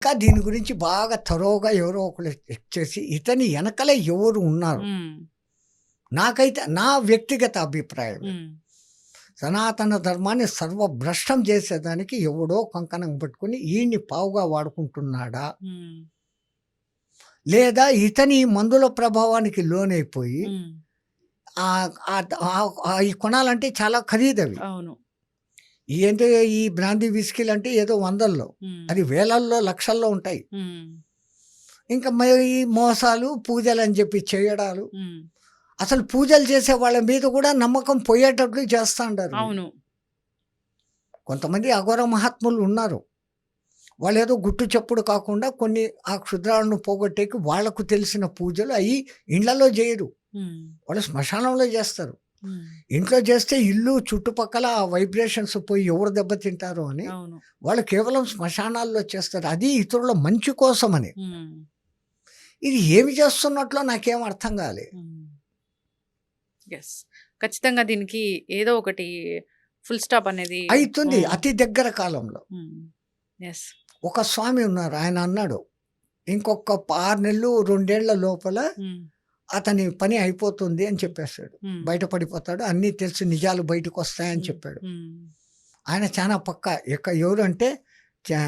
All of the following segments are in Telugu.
ఇంకా దీని గురించి బాగా థరోగా ఎవరో ఒకళ్ళు చెక్ చేసి ఇతని వెనకల ఎవరు ఉన్నారు. హ్మ్. నాకైతే నా వ్యక్తిగత అభిప్రాయం ఇది. హ్మ్. సనాతన ధర్మాన్ని సర్వభ్రష్టం చేసేదానికి ఎవడో కంకణం పట్టుకొని ఈయన్ని పావుగా వాడుకుంటున్నాడా? హ్మ్. లేదా ఇతని మందుల ప్రభావానికి లోనైపోయి హ్మ్. ఈ కొనాలంటే చాలా ఖరీదవి. అవును. ఏంటి ఈ బ్రాందీ విస్కీలంటే ఏదో వందల్లో, హ్మ్. అది వేలల్లో, లక్షల్లో ఉంటాయి. హ్మ్. ఇంకా మరి ఈ మోసాలు, పూజలని చెప్పి చేయడాలు. హ్మ్. అసలు పూజలు చేసే వాళ్ళ మీద కూడా నమ్మకం పోయేటట్లు చేస్తాండారు వీళ్ళు. అవును. కొంతమంది అఘోర మహాత్ములు ఉన్నారు. వాళ్ళేదో గుట్టు చప్పుడు కాకుండా కొన్ని ఆ క్షుద్రాలను పోగొట్టేకి వాళ్ళకు తెలిసిన పూజలు అయి ఇండ్లలో చేయరు. హ్మ్. వాళ్ళు శ్మశానంలో చేస్తారు. హ్మ్. ఇంట్లో చేస్తే ఇల్లు చుట్టుపక్కల ఆ వైబ్రేషన్స్ పోయి ఎవరు దెబ్బతింటారో అని అవును. వాళ్ళు కేవలం శ్మశానాల్లో చేస్తారు. అది ఇతరుల మంచి కోసమని. హ్మ్. ఇది ఏమి చేస్తున్నట్లో నాకేం అర్థం కాలే. హ్మ్. యెస్. ఖచ్చితంగా దీనికి ఏదో ఒకటి ఫుల్ స్టాప్ అనేది అయితుంది హ్మ్. అతి దగ్గర కాలంలో. హ్మ్. యెస్. ఒక స్వామి ఉన్నారు. ఆయన అన్నాడు, ఇంకొక 6 నెలలు, 2 ఏళ్ల లోపల హ్మ్. అతని పని అయిపోతుంది అని చెప్పేసాడు. హ్మ్. బయటపడిపోతాడు. అన్నీ తెలిసి నిజాలు బయటకొస్తాయని హ్మ్. చెప్పాడు. హ్మ్. ఆయన చాలా పక్కా. ఎవరంటే చా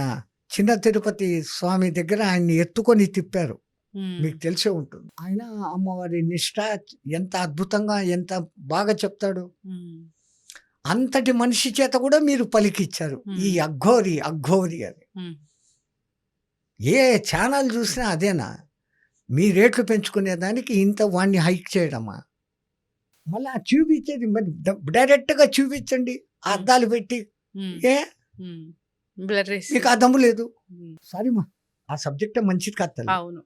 చిన్న తిరుపతి స్వామి దగ్గర ఆయన్ని ఎత్తుకొని తిప్పారు. హ్మ్. మీకు తెలిసే ఉంటుంది. ఆయన అమ్మవారి నిష్ఠ ఎంత అద్భుతంగా, ఎంత బాగా చెప్తాడు. హ్మ్. అంతటి మనిషి చేత కూడా మీరు పలికిచ్చారు. ఈ హ్మ్. అఘోరి, అఘోరి అని. హ్మ్. ఏ ఛానల్ చూసినా అదేనా? మీ రేట్లు పెంచుకునేదానికి ఇంత వాడిని హైక్ చేయడమా? మళ్ళీ ఆ చూపించేది మరి డైరెక్ట్‌గా చూపించండి. ఆ హ్మ్. అద్దాలు పెట్టి. హ్మ్. ఏ హ్మ్. బ్లర్ రేసి. మీకు ఆ దమ్ము లేదు. హ్మ్. సారీ మా ఆ సబ్జెక్టే మంచిది కాదు తల్లి. అవును.